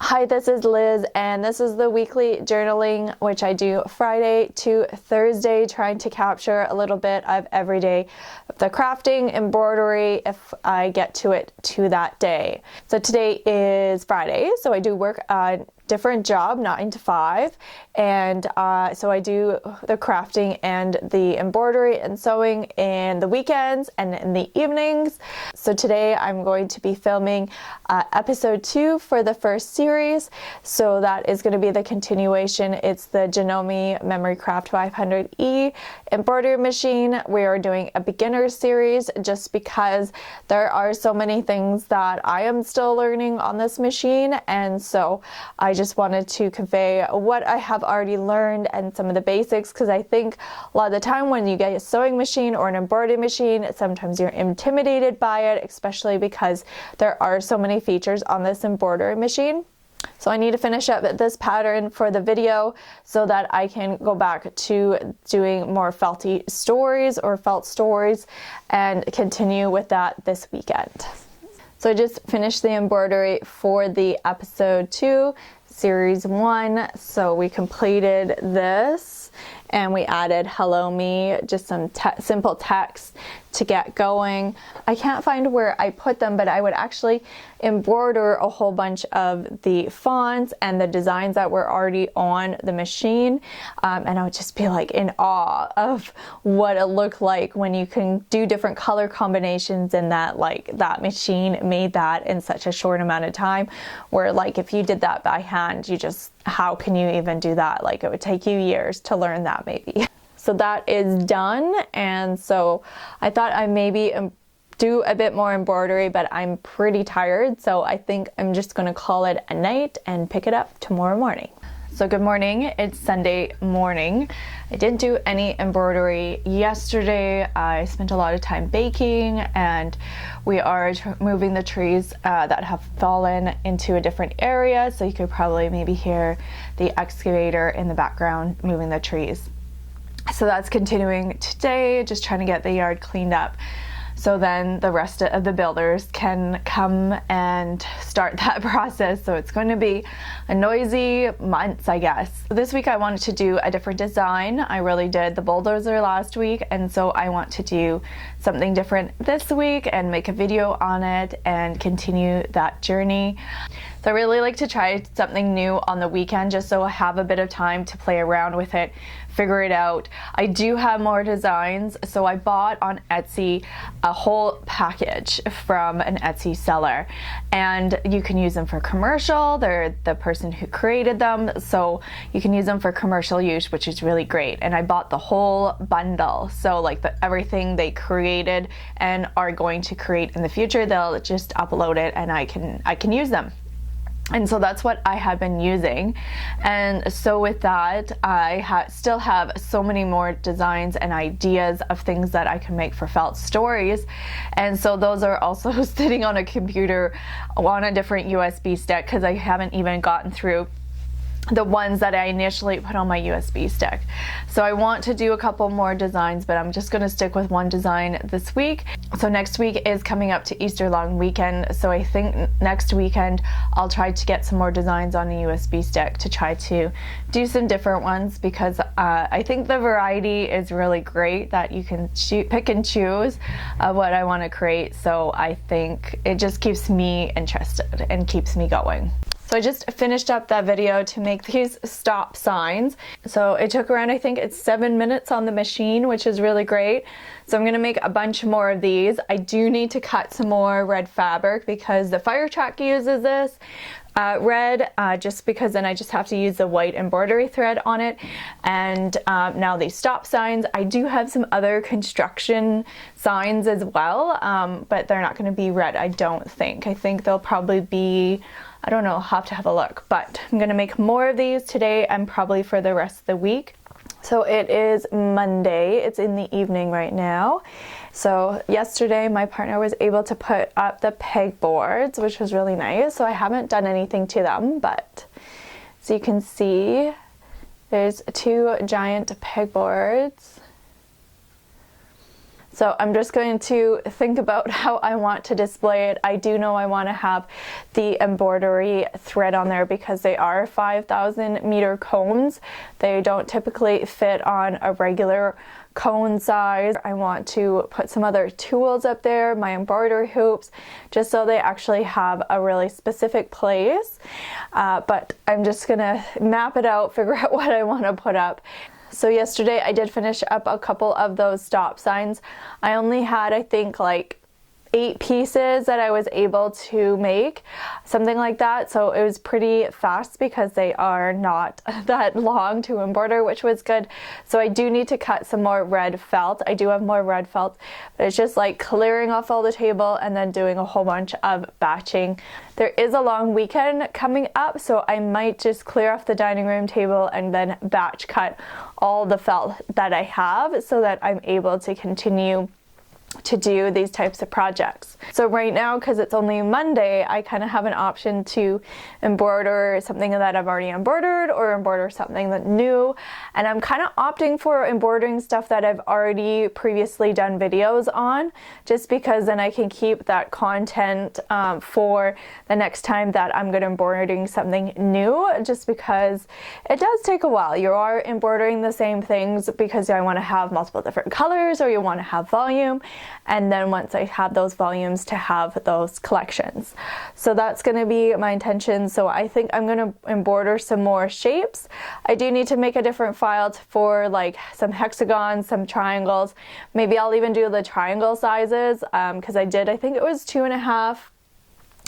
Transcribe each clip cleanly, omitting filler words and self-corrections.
Hi, this is Liz, and this is the weekly journaling, which I do Friday to Thursday, trying to capture a little bit of every day of the crafting, embroidery, if I get to it to that day. So today is Friday, so I do work a different job, 9 to 5, and so I do the crafting and the embroidery and sewing in the weekends and in the evenings. So today I'm going to be filming episode 2 for the first series, so that is going to be the continuation. It's the Janome Memory Craft 500E embroidery machine. We are doing a beginner series just because there are so many things that I am still learning on this machine, and so I just wanted to convey what I have already learned and some of the basics, because I think a lot of the time when you get a sewing machine or an embroidery machine, sometimes you're intimidated by it, especially because there are so many features on this embroidery machine. So I need to finish up this pattern for the video so that I can go back to doing more felty stories or felt stories and continue with that this weekend. So I just finished the embroidery for the episode 2, series 1. So we completed this and we added hello me, just some simple text to get going. I can't find where I put them, but I would actually embroider a whole bunch of the fonts and the designs that were already on the machine, and I would just be like in awe of what it looked like when you can do different color combinations, and that that machine made that in such a short amount of time, where like if you did that by hand, you just, how can you even do that? Like it would take you years to learn that maybe. So that is done, and so I thought I maybe do a bit more embroidery, but I'm pretty tired, so I think I'm just gonna call it a night and pick it up tomorrow morning. So good morning, it's Sunday morning. I didn't do any embroidery yesterday. I spent a lot of time baking, and we are moving the trees that have fallen into a different area, so you could probably maybe hear the excavator in the background moving the trees. So that's continuing today, just trying to get the yard cleaned up, so then the rest of the builders can come and start that process. So it's going to be a noisy month, I guess. This week I wanted to do a different design. I really did the bulldozer last week, and so I want to do something different this week and make a video on it and continue that journey. So I really like to try something new on the weekend, just so I have a bit of time to play around with it, figure it out. I do have more designs, so I bought on Etsy a whole package from an Etsy seller, and you can use them for commercial. They're the person who created them, so you can use them for commercial use, which is really great. And I bought the whole bundle, so like everything they created and are going to create in the future, they'll just upload it and I can use them. And so that's what I have been using. And so with that, I still have so many more designs and ideas of things that I can make for felt stories. And so those are also sitting on a computer on a different USB stick, because I haven't even gotten through the ones that I initially put on my USB stick. So I want to do a couple more designs, but I'm just going to stick with one design this week. So next week is coming up to Easter long weekend, so I think next weekend I'll try to get some more designs on a USB stick to try to do some different ones, because I think the variety is really great, that you can pick and choose what I want to create. So I think it just keeps me interested and keeps me going. So I just finished up that video to make these stop signs. So it took around, I think it's 7 minutes on the machine, which is really great. So I'm gonna make a bunch more of these. I do need to cut some more red fabric because the fire truck uses this red, just because then I just have to use the white embroidery thread on it. And now these stop signs, I do have some other construction signs as well, but they're not gonna be red, I don't think. I think they'll probably be, I don't know, I'll have to have a look, but I'm gonna make more of these today and probably for the rest of the week. So it is Monday, it's in the evening right now. So yesterday my partner was able to put up the pegboards, which was really nice. So I haven't done anything to them, but so you can see there's 2 giant pegboards. So I'm just going to think about how I want to display it. I do know I want to have the embroidery thread on there because they are 5,000 meter cones. They don't typically fit on a regular cone size. I want to put some other tools up there, my embroidery hoops, just so they actually have a really specific place. But I'm just gonna map it out, figure out what I want to put up. So yesterday I did finish up a couple of those stop signs. I only had, I think, like 8 pieces that I was able to make, something like that. So it was pretty fast because they are not that long to embroider, which was good. So I do need to cut some more red felt. I do have more red felt, but it's just like clearing off all the table and then doing a whole bunch of batching. There is a long weekend coming up, so I might just clear off the dining room table and then batch cut all the felt that I have so that I'm able to continue to do these types of projects. So right now, because it's only Monday, I kind of have an option to embroider something that I've already embroidered or embroider something that's new, and I'm kind of opting for embroidering stuff that I've already previously done videos on, just because then I can keep that content for the next time that I'm going to embroidering something new, just because it does take a while. You are embroidering the same things because I want to have multiple different colors, or you want to have volume, and then once I have those volumes, to have those collections. So that's going to be my intention. So I think I'm going to embroider some more shapes. I do need to make a different file for like some hexagons, some triangles. Maybe I'll even do the triangle sizes because I think it was 2.5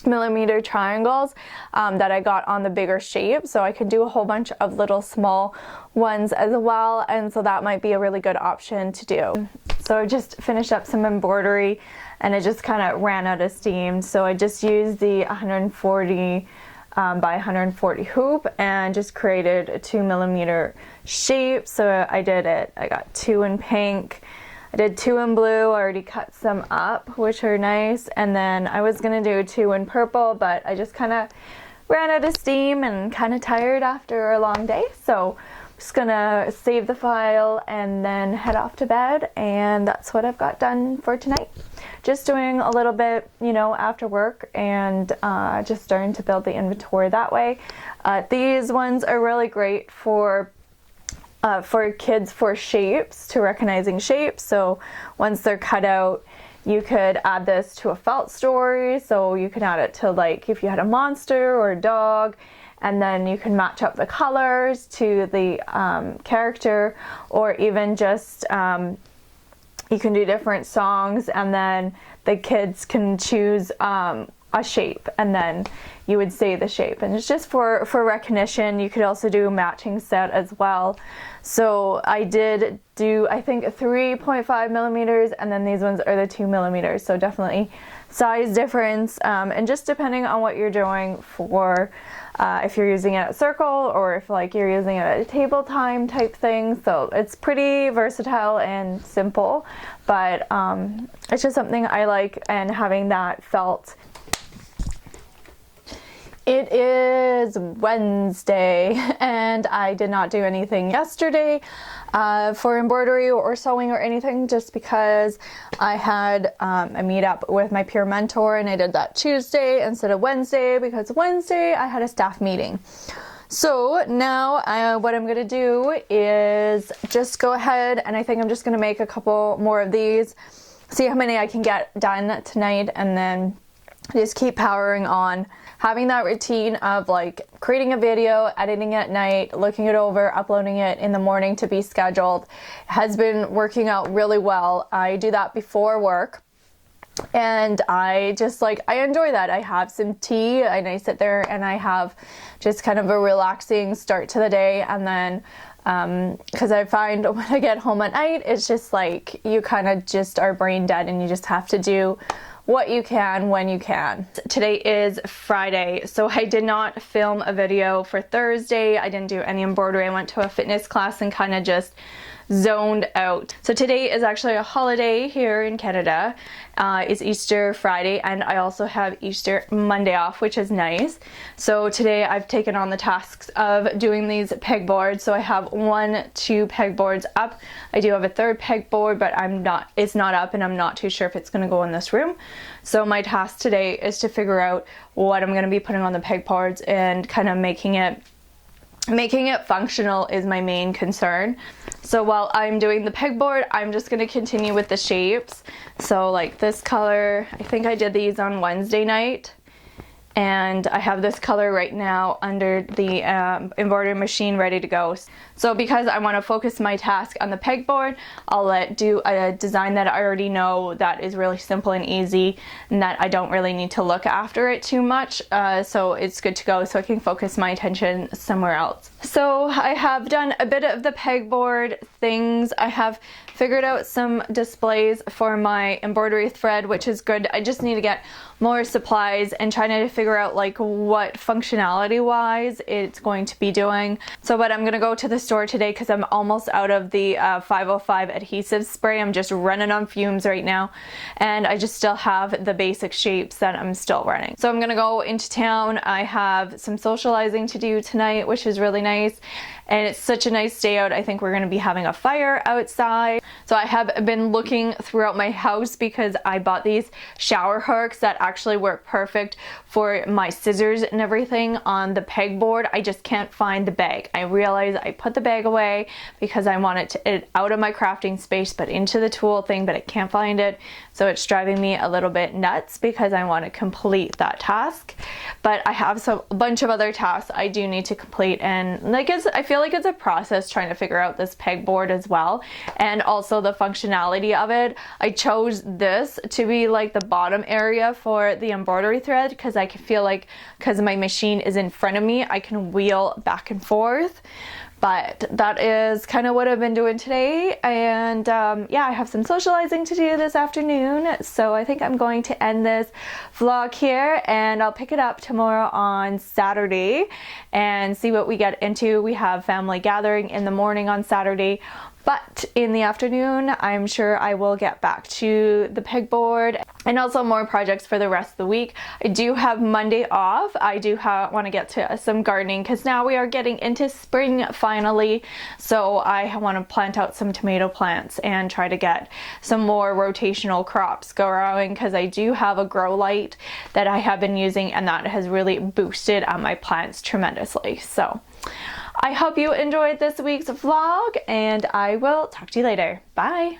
millimeter triangles that I got on the bigger shape, so I could do a whole bunch of little small ones as well, and so that might be a really good option to do. So I just finished up some embroidery and it just kind of ran out of steam, so I just used the 140 by 140 hoop and just created a 2 millimeter shape. So I did it, I got 2 in pink, I did 2 in blue, I already cut some up, which are nice, and then I was gonna do 2 in purple, but I just kind of ran out of steam and kind of tired after a long day, so I'm just gonna save the file and then head off to bed, and that's what I've got done for tonight. Just doing a little bit, you know, after work, and just starting to build the inventory that way. These ones are really great for kids, for shapes, to recognizing shapes. So once they're cut out, you could add this to a felt story. So you can add it to, like, if you had a monster or a dog, and then you can match up the colors to the character, or even just you can do different songs, and then the kids can choose a shape, and then you would say the shape, and it's just for recognition. You could also do a matching set as well. So I did do, I think, 3.5 millimeters, and then these ones are the 2 millimeters, so definitely size difference, and just depending on what you're doing for if you're using it at circle, or if like you're using it at a table time type thing. So it's pretty versatile and simple, but it's just something I like, and having that felt. It is Wednesday, and I did not do anything yesterday for embroidery or sewing or anything, just because I had a meetup with my peer mentor, and I did that Tuesday instead of Wednesday, because Wednesday I had a staff meeting. So now what I'm going to do is just go ahead, and I think I'm just going to make a couple more of these, see how many I can get done tonight, and then just keep powering on. Having that routine of like creating a video, editing at night, looking it over, uploading it in the morning to be scheduled has been working out really well. I do that before work, and I just I enjoy that. I have some tea and I sit there and I have just kind of a relaxing start to the day, and then because I find when I get home at night, it's just like you kind of just are brain dead, and you just have to do what you can when you can. Today is Friday, so I did not film a video for Thursday. I didn't do any embroidery. I went to a fitness class and kind of just zoned out. So today is actually a holiday here in Canada. It's Easter Friday, and I also have Easter Monday off, which is nice. So today I've taken on the tasks of doing these pegboards. So I have 2 pegboards up. I do have a 3rd pegboard, but it's not up, and I'm not too sure if it's going to go in this room. So my task today is to figure out what I'm going to be putting on the pegboards and kind of making it functional is my main concern. So while I'm doing the pegboard, I'm just going to continue with the shapes. So like this color, I think I did these on Wednesday night. And I have this color right now under the embroidery machine ready to go. So because I want to focus my task on the pegboard, I'll do a design that I already know that is really simple and easy, and that I don't really need to look after it too much. So it's good to go, so I can focus my attention somewhere else. So I have done a bit of the pegboard things. I have figured out some displays for my embroidery thread, which is good. I just need to get more supplies and trying to figure out like what functionality wise it's going to be doing. But I'm gonna go to the store today because I'm almost out of the 505 adhesive spray. I'm just running on fumes right now, and I just still have the basic shapes that I'm still running. So I'm gonna go into town. I have some socializing to do tonight, which is really nice, and it's such a nice day out. I think we're gonna be having a fire outside. So I have been looking throughout my house because I bought these shower hooks that actually work perfect for my scissors and everything on the pegboard. I just can't find the bag. I realize I put the bag away because I want it out of my crafting space but into the tool thing, but I can't find it. So it's driving me a little bit nuts because I want to complete that task. But I have a bunch of other tasks I do need to complete, and I feel like it's a process trying to figure out this pegboard as well, and also the functionality of it. I chose this to be like the bottom area for the embroidery thread because I can feel like, because my machine is in front of me, I can wheel back and forth. But that is kind of what I've been doing today, and yeah, I have some socializing to do this afternoon, so I think I'm going to end this vlog here, and I'll pick it up tomorrow on Saturday and see what we get into. We have family gathering in the morning on Saturday, but in the afternoon I'm sure I will get back to the pegboard and also more projects for the rest of the week. I do have Monday off. I do want to get to some gardening because now we are getting into spring finally, so I want to plant out some tomato plants and try to get some more rotational crops growing because I do have a grow light that I have been using, and that has really boosted my plants tremendously. So I hope you enjoyed this week's vlog, and I will talk to you later. Bye!